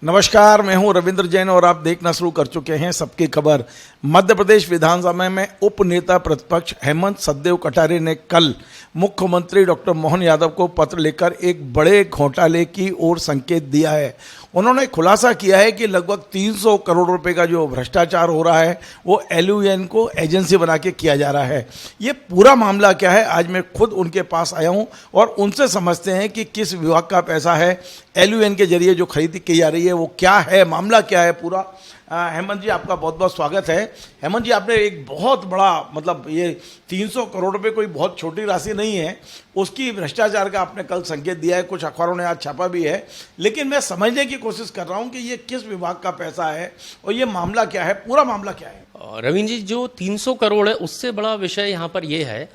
नमस्कार, मैं हूं रविंद्र जैन और आप देखना शुरू कर चुके हैं सबकी खबर। मध्य प्रदेश विधानसभा में उप नेता प्रतिपक्ष हेमंत सचदेव कटारे ने कल मुख्यमंत्री डॉक्टर मोहन यादव को पत्र लिखकर एक बड़े घोटाले की ओर संकेत दिया है। उन्होंने खुलासा किया है कि लगभग 300 करोड़ रुपए का जो भ्रष्टाचार हो रहा है वो LUN को एजेंसी बना के किया जा रहा है। ये पूरा मामला क्या है, आज मैं खुद उनके पास आया हूं और उनसे समझते हैं कि किस विभाग का पैसा है, LUN के जरिए जो खरीदी की जा रही है वो क्या है, मामला क्या है पूरा। हेमंत जी, आपका बहुत बहुत स्वागत है। हेमंत जी, आपने एक बहुत बड़ा ये 300 करोड़ रुपए कोई बहुत छोटी राशि नहीं है, उसकी भ्रष्टाचार का आपने कल संकेत दिया है, कुछ अखबारों ने आज छापा भी है। लेकिन मैं समझने की कोशिश कर रहा हूं कि ये किस विभाग का पैसा है और ये मामला क्या है, पूरा मामला क्या है। रविंद्र जी, जो 300 करोड़ है उससे बड़ा विषय यहाँ पर ये है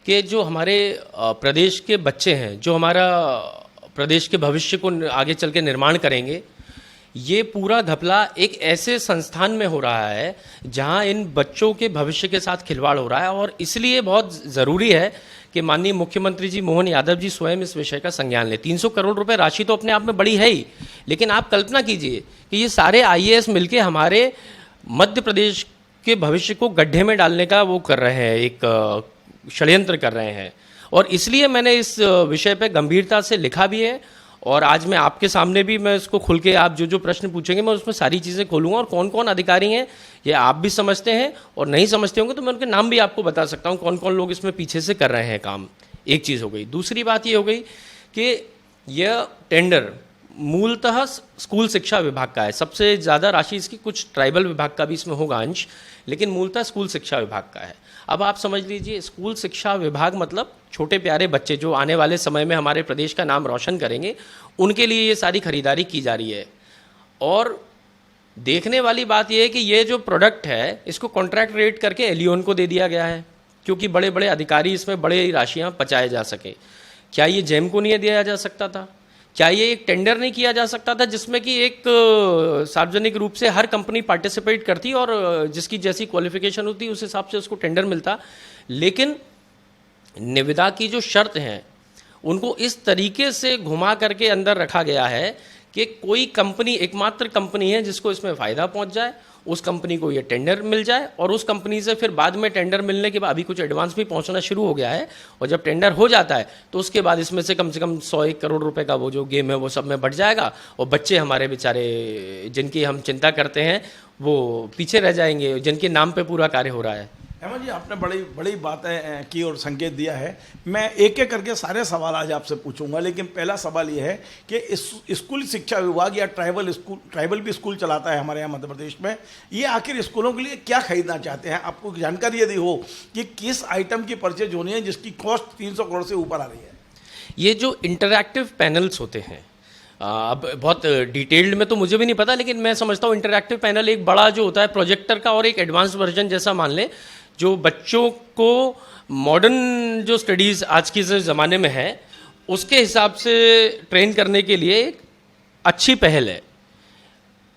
कि जो हमारे प्रदेश के बच्चे हैं, जो हमारा प्रदेश के भविष्य को आगे चल के निर्माण करेंगे, ये पूरा घपला एक ऐसे संस्थान में हो रहा है जहां इन बच्चों के भविष्य के साथ खिलवाड़ हो रहा है। और इसलिए बहुत ज़रूरी है कि माननीय मुख्यमंत्री जी मोहन यादव जी स्वयं इस विषय का संज्ञान लें। 300 करोड़ रुपए राशि तो अपने आप में बड़ी है ही, लेकिन आप कल्पना कीजिए कि ये सारे IAS मिलके हमारे मध्य प्रदेश के भविष्य को गड्ढे में डालने का वो कर रहे हैं, एक षड्यंत्र कर रहे हैं। और इसलिए मैंने इस विषय पर गंभीरता से लिखा भी है और आज मैं आपके सामने भी मैं इसको खुल के, आप जो जो प्रश्न पूछेंगे मैं उसमें सारी चीज़ें खोलूँगा। और कौन कौन अधिकारी हैं ये आप भी समझते हैं और नहीं समझते होंगे तो मैं उनके नाम भी आपको बता सकता हूँ, कौन कौन लोग इसमें पीछे से कर रहे हैं काम। एक चीज़ हो गई। दूसरी बात ये हो गई कि यह टेंडर मूलतः स्कूल शिक्षा विभाग का है। सबसे ज़्यादा राशि इसकी, कुछ ट्राइबल विभाग का भी इसमें होगा अंश, लेकिन मूलतः स्कूल शिक्षा विभाग का है। अब आप समझ लीजिए, स्कूल शिक्षा विभाग मतलब छोटे प्यारे बच्चे जो आने वाले समय में हमारे प्रदेश का नाम रोशन करेंगे, उनके लिए ये सारी खरीदारी की जा रही है। और देखने वाली बात यह है कि ये जो प्रोडक्ट है इसको कॉन्ट्रैक्ट रेट करके LUN को दे दिया गया है, क्योंकि बड़े बड़े अधिकारी इसमें बड़े राशियाँ पचाए जा सके। क्या ये जेम को नहीं दिया जा सकता था? क्या ये एक टेंडर नहीं किया जा सकता था जिसमें कि एक सार्वजनिक रूप से हर कंपनी पार्टिसिपेट करती और जिसकी जैसी क्वालिफिकेशन होती उस हिसाब से उसको टेंडर मिलता? लेकिन निविदा की जो शर्त हैं उनको इस तरीके से घुमा करके अंदर रखा गया है कि कोई कंपनी, एकमात्र कंपनी है जिसको इसमें फ़ायदा पहुंच जाए, उस कंपनी को ये टेंडर मिल जाए और उस कंपनी से फिर बाद में टेंडर मिलने के बाद अभी कुछ एडवांस भी पहुंचना शुरू हो गया है। और जब टेंडर हो जाता है तो उसके बाद इसमें से कम 100-1 करोड़ रुपए का वो जो गेम है वो सब में बढ़ जाएगा और बच्चे हमारे बेचारे जिनकी हम चिंता करते हैं वो पीछे रह जाएंगे, जिनके नाम पे पूरा कार्य हो रहा है। हेमंत जी, आपने बड़ी बड़ी बातें की और संकेत दिया है। मैं एक एक करके सारे सवाल आज आपसे पूछूंगा, लेकिन पहला सवाल ये है कि स्कूल शिक्षा विभाग या ट्राइबल भी स्कूल चलाता है हमारे यहाँ मध्य प्रदेश में, ये आखिर स्कूलों के लिए क्या खरीदना चाहते हैं? आपको जानकारी यदि हो कि किस आइटम की परचेज होनी है जिसकी कॉस्ट 300 करोड़ से ऊपर आ रही है? ये जो इंटरैक्टिव पैनल्स होते हैं, अब बहुत डिटेल्ड में तो मुझे भी नहीं पता, लेकिन मैं समझता हूँ इंटरैक्टिव पैनल एक बड़ा जो होता है प्रोजेक्टर का और एक एडवांस वर्जन जैसा मान लें, जो बच्चों को मॉडर्न जो स्टडीज़ आज के ज़माने में है उसके हिसाब से ट्रेन करने के लिए एक अच्छी पहल है।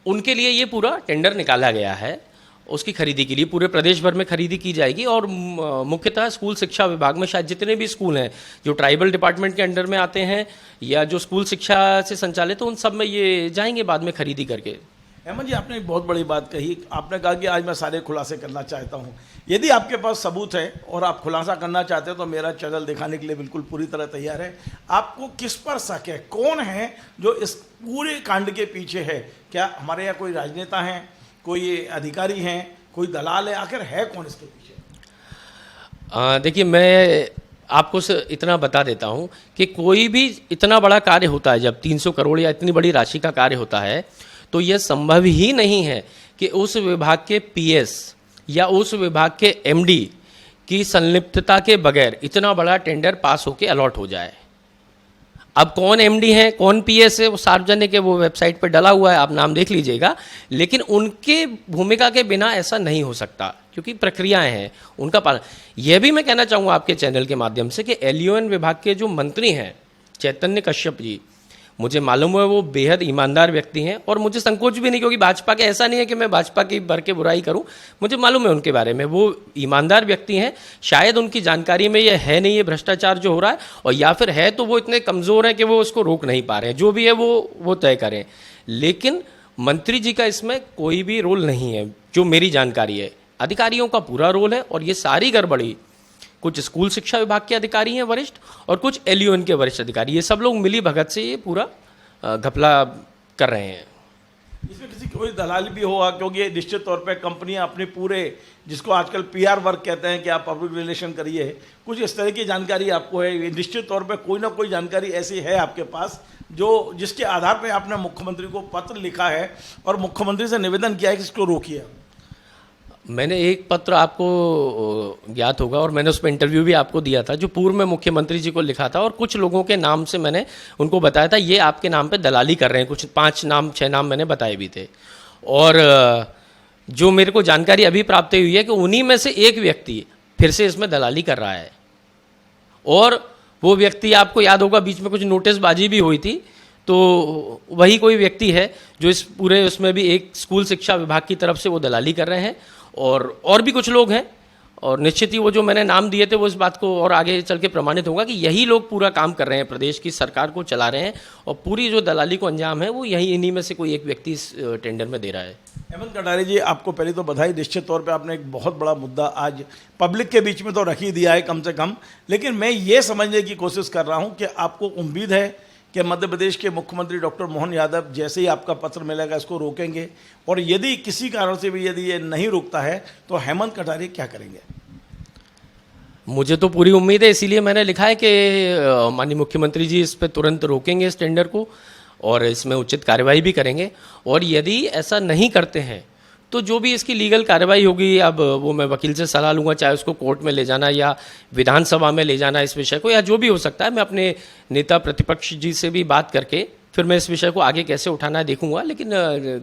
उनके लिए ये पूरा टेंडर निकाला गया है, उसकी खरीदी के लिए पूरे प्रदेश भर में खरीदी की जाएगी। और मुख्यतः स्कूल शिक्षा विभाग में शायद जितने भी स्कूल हैं जो ट्राइबल डिपार्टमेंट के अंडर में आते हैं या जो स्कूल शिक्षा से संचालित, तो उन सब में ये जाएंगे बाद में खरीदी करके। हेमंत जी, आपने एक बहुत बड़ी बात कही। आपने कहा कि आज मैं सारे खुलासे करना चाहता हूं। यदि आपके पास सबूत है और आप खुलासा करना चाहते हैं तो मेरा चैनल दिखाने के लिए बिल्कुल पूरी तरह तैयार है। आपको किस पर शक है? कौन है जो इस पूरे कांड के पीछे है? क्या हमारे यहाँ कोई राजनेता हैं, कोई अधिकारी हैं, कोई दलाल है? आखिर है कौन इसके पीछे? देखिए, मैं आपको इतना बता देता हूं कि कोई भी इतना बड़ा कार्य होता है, जब 300 करोड़ या इतनी बड़ी राशि का कार्य होता है, तो यह संभव ही नहीं है कि उस विभाग के PS या उस विभाग के MD की संलिप्तता के बगैर इतना बड़ा टेंडर पास होकर अलॉट हो जाए। अब कौन MD है, कौन PS है, वो सार्वजनिक है, वो वेबसाइट पर डला हुआ है, आप नाम देख लीजिएगा। लेकिन उनके भूमिका के बिना ऐसा नहीं हो सकता, क्योंकि प्रक्रियाएं हैं उनका पालन। यह भी मैं कहना चाहूँगा आपके चैनल के माध्यम से कि LUN विभाग के जो मंत्री हैं चैतन्य कश्यप जी, मुझे मालूम है वो बेहद ईमानदार व्यक्ति हैं और मुझे संकोच भी नहीं, क्योंकि भाजपा के, ऐसा नहीं है कि मैं भाजपा की भर के बुराई करूं, मुझे मालूम है उनके बारे में, वो ईमानदार व्यक्ति हैं। शायद उनकी जानकारी में ये है नहीं, ये भ्रष्टाचार जो हो रहा है, और या फिर है तो वो इतने कमज़ोर हैं कि वो उसको रोक नहीं पा रहे हैं। जो भी है वो तय करें। लेकिन मंत्री जी का इसमें कोई भी रोल नहीं है, जो मेरी जानकारी है। अधिकारियों का पूरा रोल है और ये सारी गड़बड़ी कुछ स्कूल शिक्षा विभाग के अधिकारी हैं वरिष्ठ और कुछ एलयूएन के वरिष्ठ अधिकारी, ये सब लोग मिली भगत से ये पूरा घपला कर रहे हैं। इसमें किसी कोई दलाली भी होगा, क्योंकि ये निश्चित तौर पे कंपनियां अपने पूरे, जिसको आजकल पीआर वर्क कहते हैं कि आप पब्लिक रिलेशन करिए, कुछ इस तरह की जानकारी आपको है। निश्चित तौर पे कोई ना कोई जानकारी ऐसी है आपके पास जो जिसके आधार पे आपने मुख्यमंत्री को पत्र लिखा है और मुख्यमंत्री से निवेदन किया है कि इसको रोकिए। मैंने एक पत्र आपको ज्ञात होगा और मैंने उस पर इंटरव्यू भी आपको दिया था, जो पूर्व में मुख्यमंत्री जी को लिखा था और कुछ लोगों के नाम से मैंने उनको बताया था ये आपके नाम पे दलाली कर रहे हैं, कुछ 5 नाम 6 नाम मैंने बताए भी थे। और जो मेरे को जानकारी अभी प्राप्त हुई है कि उन्हीं में से एक व्यक्ति फिर से इसमें दलाली कर रहा है और वो व्यक्ति आपको याद होगा बीच में कुछ नोटिसबाजी भी हुई थी, तो वही कोई व्यक्ति है जो इस पूरे उसमें भी एक स्कूल शिक्षा विभाग की तरफ से वो दलाली कर रहे हैं और भी कुछ लोग हैं। और निश्चित ही वो जो मैंने नाम दिए थे वो इस बात को और आगे चल के प्रमाणित होगा कि यही लोग पूरा काम कर रहे हैं, प्रदेश की सरकार को चला रहे हैं और पूरी जो दलाली को अंजाम है वो यही इन्हीं में से कोई एक व्यक्ति इस टेंडर में दे रहा है। हेमंत कटारे जी, आपको पहले तो बधाई। निश्चित तौर पे आपने एक बहुत बड़ा मुद्दा आज पब्लिक के बीच में तो रख ही दिया है कम से कम, लेकिन मैं ये समझने की कोशिश कर रहा हूँ कि आपको उम्मीद है कि मध्य प्रदेश के मुख्यमंत्री डॉक्टर मोहन यादव जैसे ही आपका पत्र मिलेगा इसको रोकेंगे, और यदि किसी कारण से भी यदि ये नहीं रुकता है तो हेमंत कटारे क्या करेंगे? मुझे तो पूरी उम्मीद है, इसीलिए मैंने लिखा है कि माननीय मुख्यमंत्री जी इस पर तुरंत रोकेंगे इस टेंडर को और इसमें उचित कार्रवाई भी करेंगे। और यदि ऐसा नहीं करते हैं तो जो भी इसकी लीगल कार्रवाई होगी, अब वो मैं वकील से सलाह लूँगा, चाहे उसको कोर्ट में ले जाना या विधानसभा में ले जाना इस विषय को, या जो भी हो सकता है। मैं अपने नेता प्रतिपक्ष जी से भी बात करके फिर मैं इस विषय को आगे कैसे उठाना है देखूंगा, लेकिन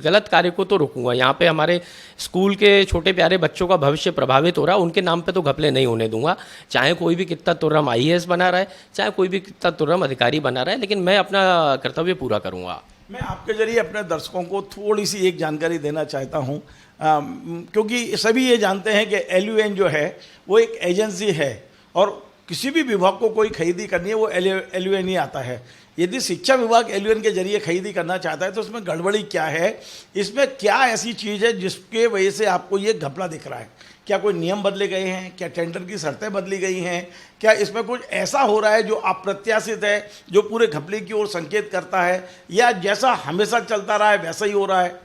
गलत कार्य को तो रोकूंगा। यहाँ पे हमारे स्कूल के छोटे प्यारे बच्चों का भविष्य प्रभावित हो रहा है, उनके नाम पे तो घपले नहीं होने दूंगा, चाहे कोई भी कितना तुर्रम IAS बना रहा है, चाहे कोई भी कितना तुर्रम अधिकारी बना रहा है, लेकिन मैं अपना कर्तव्य पूरा करूँगा। मैं आपके जरिए अपने दर्शकों को थोड़ी सी एक जानकारी देना चाहता हूँ, क्योंकि सभी ये जानते हैं कि LUN जो है वो एक एजेंसी है और किसी भी विभाग को कोई खरीदी करनी है वो LUN ही आता है। यदि शिक्षा विभाग LUN के जरिए खरीदी करना चाहता है तो उसमें गड़बड़ी क्या है, इसमें क्या ऐसी चीज़ है जिसके वजह से आपको ये घपला दिख रहा है? क्या कोई नियम बदले गए हैं? क्या टेंडर की शर्तें बदली गई हैं? क्या इसमें कुछ ऐसा हो रहा है जो अप्रत्याशित है, जो पूरे घपले की ओर संकेत करता है, या जैसा हमेशा चलता रहा है वैसा ही हो रहा है?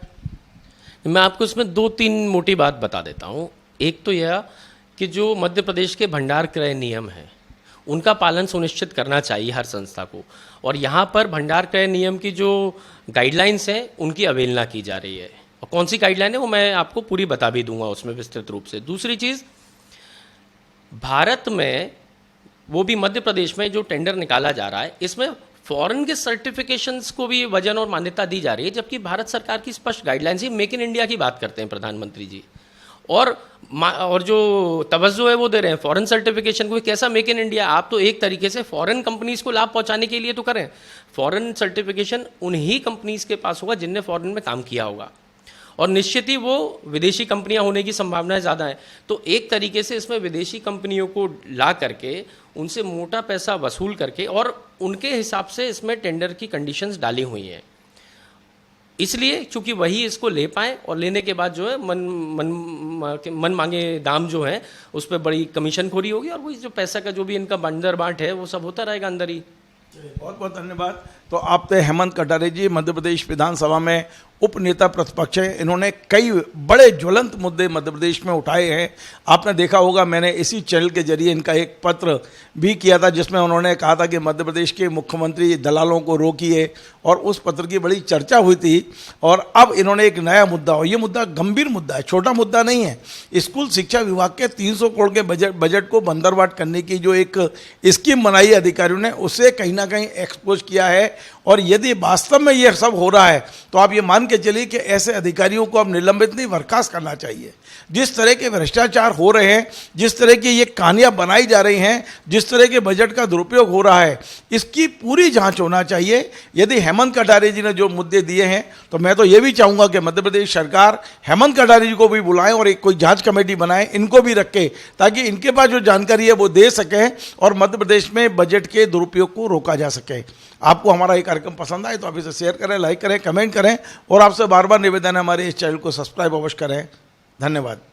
मैं आपको इसमें 2-3 मोटी बात बता देता हूँ। एक तो यह कि जो मध्य प्रदेश के भंडार क्रय नियम हैं उनका पालन सुनिश्चित करना चाहिए हर संस्था को, और यहाँ पर भंडार क्रय नियम की जो गाइडलाइंस हैं उनकी अवहेलना की जा रही है। और कौन सी गाइडलाइन है वो मैं आपको पूरी बता भी दूंगा उसमें विस्तृत रूप से। दूसरी चीज़, भारत में वो भी मध्य प्रदेश में जो टेंडर निकाला जा रहा है इसमें फॉरेन के सर्टिफिकेशंस को भी वजन और मान्यता दी जा रही है, जबकि भारत सरकार की स्पष्ट guidelines he make in India की बात करते हैं प्रधानमंत्री जी, और जो तवज्जो है वो दे रहे हैं फॉरेन सर्टिफिकेशन को। कैसा मेक इन इंडिया? आप तो एक तरीके से फॉरेन कंपनीज को लाभ पहुंचाने के लिए तो करें। फॉरेन सर्टिफिकेशन उन्हीं कंपनीज के पास होगा जिनने फॉरेन में काम किया होगा, और निश्चित ही वो विदेशी कंपनियां होने की संभावनाएं ज़्यादा हैं। तो एक तरीके से इसमें विदेशी कंपनियों को ला करके उनसे मोटा पैसा वसूल करके और उनके हिसाब से इसमें टेंडर की कंडीशंस डाली हुई हैं, इसलिए चूंकि वही इसको ले पाएँ और लेने के बाद जो है मन मांगे दाम जो है उस पर बड़ी कमीशनखोरी होगी, और वही जो पैसा का जो भी इनका बंदर बांट है वो सब होता रहेगा अंदर ही। बहुत बहुत धन्यवाद। तो आप थे हेमंत कटारे जी, मध्य प्रदेश विधानसभा में उप नेता प्रतिपक्ष हैं। इन्होंने कई बड़े ज्वलंत मुद्दे मध्य प्रदेश में उठाए हैं। आपने देखा होगा मैंने इसी चैनल के जरिए इनका एक पत्र भी किया था जिसमें उन्होंने कहा था कि मध्य प्रदेश के मुख्यमंत्री दलालों को रोकिए, और उस पत्र की बड़ी चर्चा हुई थी। और अब इन्होंने एक नया मुद्दा, और ये मुद्दा गंभीर मुद्दा है, छोटा मुद्दा नहीं है। स्कूल शिक्षा विभाग के 300 करोड़ के बजट को बंदरबाट करने की जो एक स्कीम बनाई अधिकारियों ने, उसे कहीं ना कहीं एक्सपोज किया है। और यदि वास्तव में यह सब हो रहा है तो आप ये मान के चलिए कि ऐसे अधिकारियों को अब निलंबित नहीं, बर्खास्त करना चाहिए। जिस तरह के भ्रष्टाचार हो रहे हैं, जिस तरह की ये कहानियां बनाई जा रही हैं, जिस तरह के बजट का दुरुपयोग हो रहा है, इसकी पूरी जांच होना चाहिए। यदि हेमंत कटारे जी ने जो मुद्दे दिए हैं तो मैं तो ये भी चाहूँगा कि मध्य प्रदेश सरकार हेमंत कटारे जी को भी बुलाएं और एक कोई जांच कमेटी बनाए, इनको भी रखे, ताकि इनके पास जो जानकारी है वो दे सकें और मध्य प्रदेश में बजट के दुरुपयोग को रोका जा सके। आपको हमारा हमारा ये कार्यक्रम पसंद आए तो आप इसे शेयर करें, लाइक करें, कमेंट करें और आपसे बार बार निवेदन है हमारे इस चैनल को सब्सक्राइब अवश्य करें। धन्यवाद।